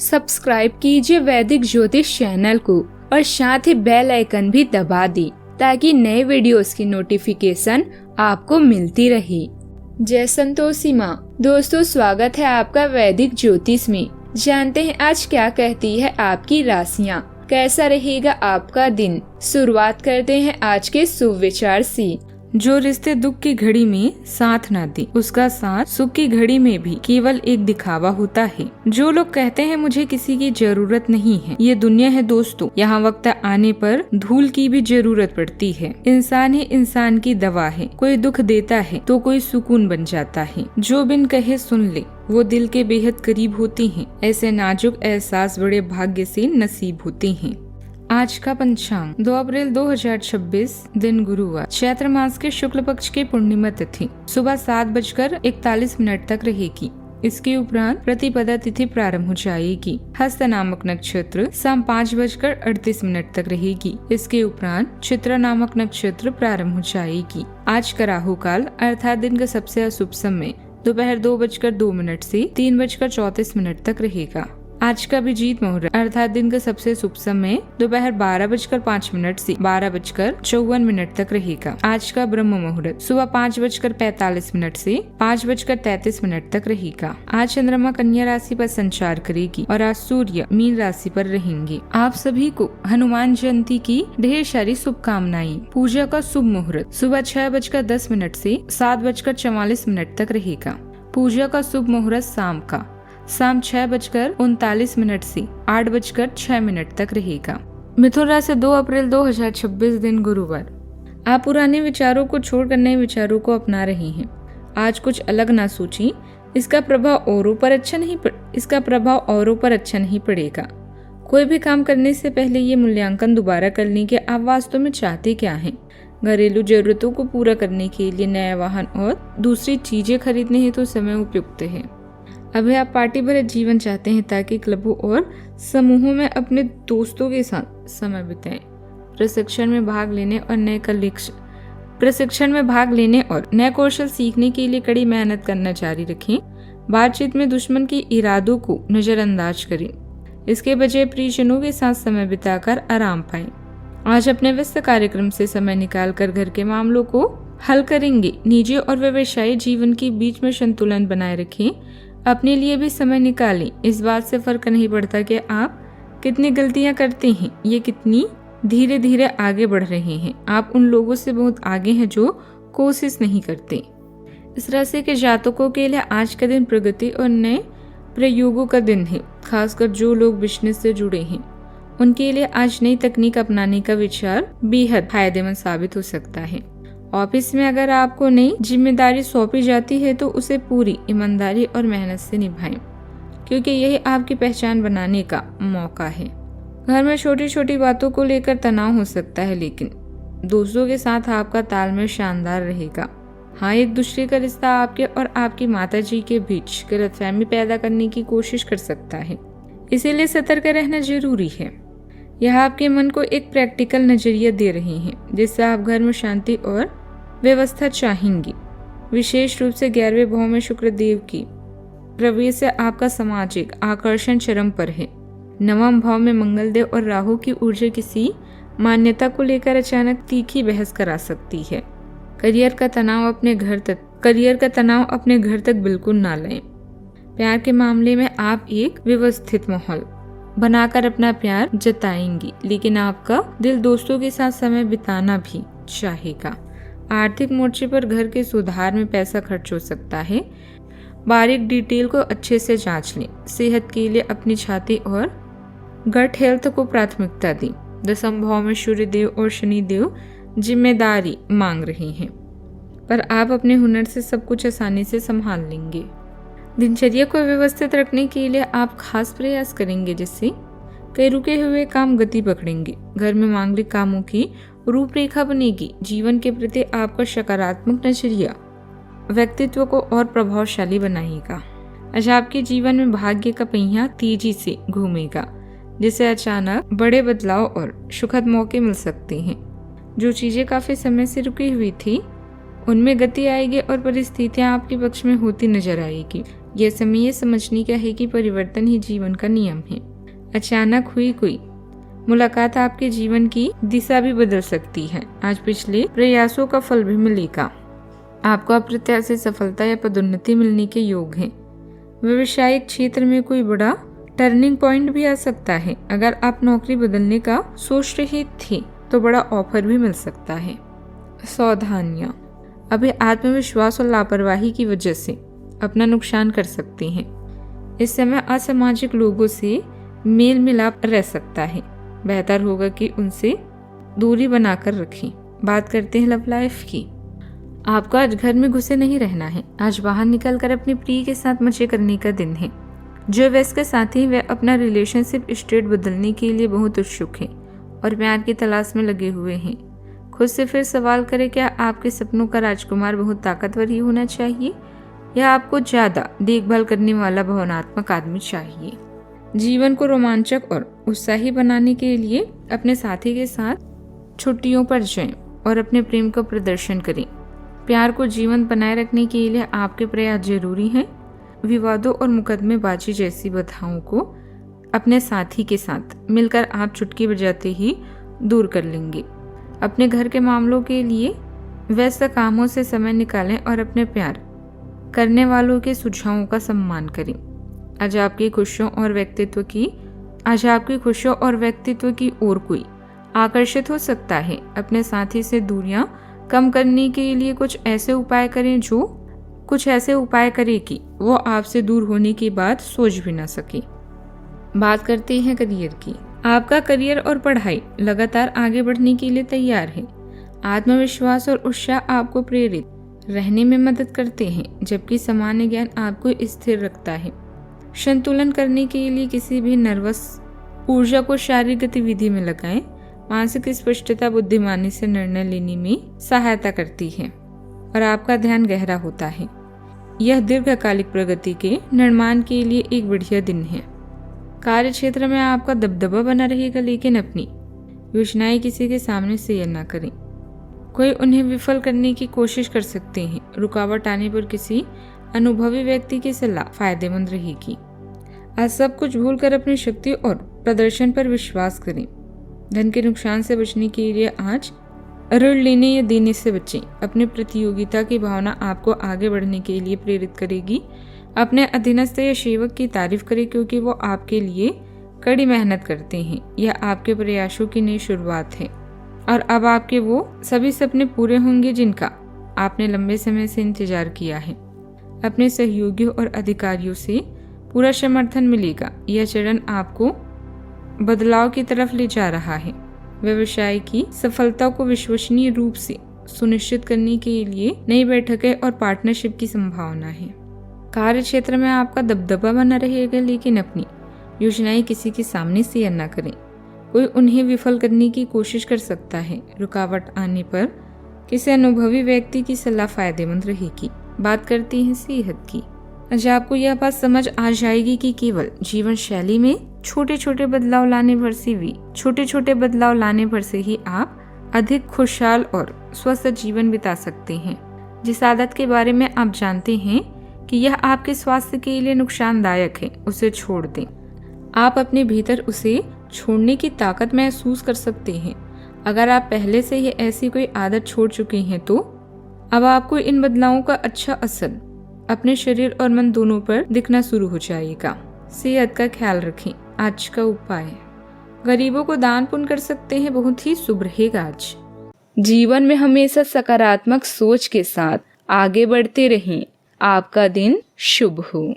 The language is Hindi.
सब्सक्राइब कीजिए वैदिक ज्योतिष चैनल को और साथ ही बेल आइकन भी दबा दी ताकि नए वीडियोस की नोटिफिकेशन आपको मिलती रहे। जय संतोषी माँ। दोस्तों, स्वागत है आपका वैदिक ज्योतिष में। जानते हैं आज क्या कहती है आपकी राशियाँ, कैसा रहेगा आपका दिन। शुरुआत करते हैं आज के शुभ विचार से। जो रिश्ते दुख की घड़ी में साथ ना दे, उसका साथ सुख की घड़ी में भी केवल एक दिखावा होता है। जो लोग कहते हैं मुझे किसी की जरूरत नहीं है, ये दुनिया है दोस्तों। यहाँ वक्त आने पर धूल की भी जरूरत पड़ती है। इंसान ही इंसान की दवा है। कोई दुख देता है तो कोई सुकून बन जाता है। जो बिन कहे सुन ले वो दिल के बेहद करीब होते हैं। ऐसे नाजुक एहसास बड़े भाग्य से नसीब होते हैं। आज का पंचांग 2 अप्रैल 2026 दिन गुरुवार, चैत्र मास के शुक्ल पक्ष की पूर्णिमा तिथि सुबह 7:41 तक रहेगी। इसके उपरांत प्रतिपदा तिथि प्रारंभ हो जाएगी। हस्त नामक नक्षत्र शाम 5:38 तक रहेगी। इसके उपरांत चित्रा नामक नक्षत्र प्रारंभ हो जाएगी। आज का राहु काल अर्थात दिन का सबसे अशुभ समय दोपहर 2:02 से 3:34 तक रहेगा। आज का अभिजीत मुहूर्त अर्थात दिन का सबसे शुभ समय दोपहर 12:05 से 12:54 तक रहेगा। आज का ब्रह्म मुहूर्त सुबह 5:45 से 5:33 तक रहेगा। आज चंद्रमा कन्या राशि पर संचार करेगी और आज सूर्य मीन राशि पर रहेंगे। आप सभी को हनुमान जयंती की ढेर सारी शुभकामनाएं। पूजा का शुभ मुहूर्त सुबह 6:10 से 7:44 तक रहेगा। पूजा का शुभ मुहूर्त शाम 6:39 से 8:06 तक रहेगा। मिथुन राशि 2 अप्रैल 2026 दिन गुरुवार। आप पुराने विचारों को छोड़कर नए विचारों को अपना रहे हैं। आज कुछ अलग ना सोचिए, इसका प्रभाव औरों पर अच्छा नहीं पड़ेगा। कोई भी काम करने से पहले ये मूल्यांकन दोबारा कर लें कि आप वास्तव में चाहते क्या हैं। घरेलू जरूरतों को पूरा करने के लिए नया वाहन और दूसरी चीजें खरीदने हेतु समय उपयुक्त है। अभी आप पार्टी भरे जीवन चाहते हैं ताकि क्लबों और समूहों में अपने दोस्तों के साथ समय बिताएं। प्रशिक्षण में भाग लेने और नए कौशल सीखने के लिए कड़ी मेहनत करना जारी रखें। बातचीत में दुश्मन के इरादों को नजरअंदाज करें। इसके बजाय प्रियजनों के साथ समय बिताकर आराम पाएं। आज अपने व्यस्त कार्यक्रम से समय निकालकर घर के मामलों को हल करेंगे। निजी और व्यवसायिक जीवन के बीच में संतुलन बनाए रखें। अपने लिए भी समय निकालें। इस बात से फर्क नहीं पड़ता कि आप कितनी गलतियां करते हैं, ये कितनी धीरे धीरे आगे बढ़ रहे हैं। आप उन लोगों से बहुत आगे हैं जो कोशिश नहीं करते। इस राशि के जातकों के लिए आज का दिन प्रगति और नए प्रयोगों का दिन है। खासकर जो लोग बिजनेस से जुड़े हैं उनके लिए आज नई तकनीक अपनाने का विचार बेहद फायदेमंद साबित हो सकता है। ऑफिस में अगर आपको नई जिम्मेदारी सौंपी जाती है तो उसे पूरी ईमानदारी और मेहनत से निभाएं, क्योंकि यही आपकी पहचान बनाने का मौका है। घर में छोटी छोटी बातों को लेकर तनाव हो सकता है, लेकिन दोस्तों के साथ आपका तालमेल शानदार रहेगा। हाँ, एक दूसरे का रिश्ता आपके और आपकी माताजी के बीच गलतफहमी पैदा करने की कोशिश कर सकता है, इसीलिए सतर्क रहना जरूरी है। यह आपके मन को एक प्रैक्टिकल नजरिया दे रहे हैं, जिससे आप घर में शांति और व्यवस्था चाहेंगी। विशेष रूप से 11वें भाव में शुक्र देव की प्रवेश से आपका सामाजिक आकर्षण चरम पर है। 9वां भाव में मंगल देव और राहु की ऊर्जा किसी मान्यता को लेकर अचानक तीखी बहस करा सकती है। करियर का तनाव अपने घर तक बिल्कुल ना लें। प्यार के मामले में आप एक व्यवस्थित माहौल बनाकर अपना प्यार जताएंगी, लेकिन आपका दिल दोस्तों के साथ समय बिताना भी चाहेगा। आर्थिक मोर्चे पर घर के सुधार में पैसा खर्च हो सकता है। बारीक डिटेल को अच्छे से जांच लें। सेहत के लिए अपनी छाती और गट हेल्थ को प्राथमिकता दें। 10वें भाव में सूर्य देव और शनि देव जिम्मेदारी मांग रहे हैं, पर आप अपने हुनर से सब कुछ आसानी से संभाल लेंगे। दिनचर्या को व्यवस्थित रखने के लिए आप खास प्रयास करेंगे, जिससे कई रुके हुए काम गति पकड़ेंगे। घर में मांगलिक कामों की रूपरेखा बनेगी। जीवन के प्रति आपका सकारात्मक नजरिया व्यक्तित्व को और प्रभावशाली बनाएगा। आज आपके जीवन में भाग्य का पहिया तेजी से घूमेगा, जिससे अचानक बड़े बदलाव और सुखद मौके मिल सकते हैं। जो चीजें काफी समय से रुकी हुई थी उनमें गति आएगी और परिस्थितियां आपके पक्ष में होती नजर आएगी। यह समय ये समझने का है कि परिवर्तन ही जीवन का नियम है। अचानक हुई कोई मुलाकात आपके जीवन की दिशा भी बदल सकती है। आज पिछले प्रयासों का फल भी मिलेगा। आपको अप्रत्याशित सफलता या पदोन्नति मिलने के योग हैं। व्यवसायिक क्षेत्र में कोई बड़ा टर्निंग पॉइंट भी आ सकता है। अगर आप नौकरी बदलने का सोच रहे थे तो बड़ा ऑफर भी मिल सकता है। सावधानियां, अभी आत्मविश्वास और लापरवाही की वजह से अपना नुकसान कर सकते हैं। इस समय असामाजिक लोगों से मेल मिलाप रह सकता है। बेहतर होगा कि उनसे दूरी बनाकर रखें। बात करते हैं लव लाइफ की। आपको आज घर में घुसे नहीं रहना है। आज बाहर निकलकर अपने प्रिय के साथ मजे करने का दिन है। जो व्यस्त के साथी वे अपना रिलेशनशिप स्टेट बदलने के लिए बहुत उत्सुक हैं और प्यार की तलाश में लगे हुए हैं। खुद से फिर सवाल करें, क्या आपके सपनों का राजकुमार बहुत ताकतवर ही होना चाहिए या आपको ज्यादा देखभाल करने वाला भावनात्मक आदमी चाहिए? जीवन को रोमांचक और उत्साही बनाने के लिए अपने साथी के साथ छुट्टियों पर जाएं और अपने प्रेम का प्रदर्शन करें। प्यार को जीवंत बनाए रखने के लिए आपके प्रयास जरूरी हैं। विवादों और मुकदमेबाजी जैसी बाधाओं को अपने साथी के साथ मिलकर आप चुटकी बजाते ही दूर कर लेंगे। अपने घर के मामलों के लिए व्यस्त कामों से समय निकालें और अपने प्यार करने वालों के सुझावों का सम्मान करें। आज आपकी खुशियों और व्यक्तित्व की ओर कोई आकर्षित हो सकता है। अपने साथी से दूरियां कम करने के लिए कुछ ऐसे उपाय करें कि वो आपसे दूर होने की बात सोच भी ना सके। बात करते हैं करियर की। आपका करियर और पढ़ाई लगातार आगे बढ़ने के लिए तैयार है। आत्मविश्वास और उत्साह आपको प्रेरित रहने में मदद करते हैं, जबकि सामान्य ज्ञान आपको स्थिर रखता है। संतुलन करने के लिए किसी भी नर्वस ऊर्जा को शारीरिक गतिविधि में लगाएं। मानसिक स्पष्टता बुद्धिमानी से निर्णय लेने में सहायता करती है और आपका ध्यान गहरा होता है। यह दीर्घकालिक प्रगति के निर्माण के लिए एक बढ़िया दिन है। कार्य क्षेत्र में आपका दबदबा बना रहेगा, लेकिन अपनी योजनाएं किसी के सामने शेयर न करें। कोई उन्हें विफल करने की कोशिश कर सकते हैं। रुकावट आने पर किसी अनुभवी व्यक्ति की सलाह फायदेमंद रहेगी। आज सब कुछ भूलकर अपनी शक्ति और प्रदर्शन पर विश्वास करें। धन के नुकसान से बचने के लिए आज ऋण लेने या देने से बचें। अपनी प्रतियोगिता की भावना आपको आगे बढ़ने के लिए प्रेरित करेगी। अपने अधीनस्थ या सेवक की तारीफ करें, क्योंकि वो आपके लिए कड़ी मेहनत करते हैं। यह आपके प्रयासों की नई शुरुआत है और अब आपके वो सभी सपने पूरे होंगे जिनका आपने लंबे समय से इंतजार किया है। अपने सहयोगियों और अधिकारियों से पूरा समर्थन मिलेगा। यह चरण आपको बदलाव की तरफ ले जा रहा है। व्यवसाय की सफलता को विश्वसनीय रूप से सुनिश्चित करने के लिए नई बैठकें और पार्टनरशिप की संभावना है। कार्य क्षेत्र में आपका दबदबा बना रहेगा, लेकिन अपनी योजनाएं किसी के सामने शेयर न करें। कोई उन्हें विफल करने की कोशिश कर सकता है। रुकावट आने पर किसी अनुभवी व्यक्ति की सलाह फायदेमंद रहेगी। बात करते हैं सेहत की। आज आपको यह बात समझ आ जाएगी कि केवल जीवन शैली में छोटे छोटे बदलाव लाने पर से ही आप अधिक खुशहाल और स्वस्थ जीवन बिता सकते हैं। जिस आदत के बारे में आप जानते हैं कि यह आपके स्वास्थ्य के लिए नुकसानदायक है, उसे छोड़ दें। आप अपने भीतर उसे छोड़ने की ताकत महसूस कर सकते हैं। अगर आप पहले से ही ऐसी कोई आदत छोड़ चुके हैं तो अब आपको इन बदलावों का अच्छा असर अपने शरीर और मन दोनों पर दिखना शुरू हो जाएगा। सेहत का ख्याल रखें। आज का उपाय, गरीबों को दान पुण्य कर सकते हैं, बहुत ही शुभ रहेगा आज। जीवन में हमेशा सकारात्मक सोच के साथ आगे बढ़ते रहें। आपका दिन शुभ हो।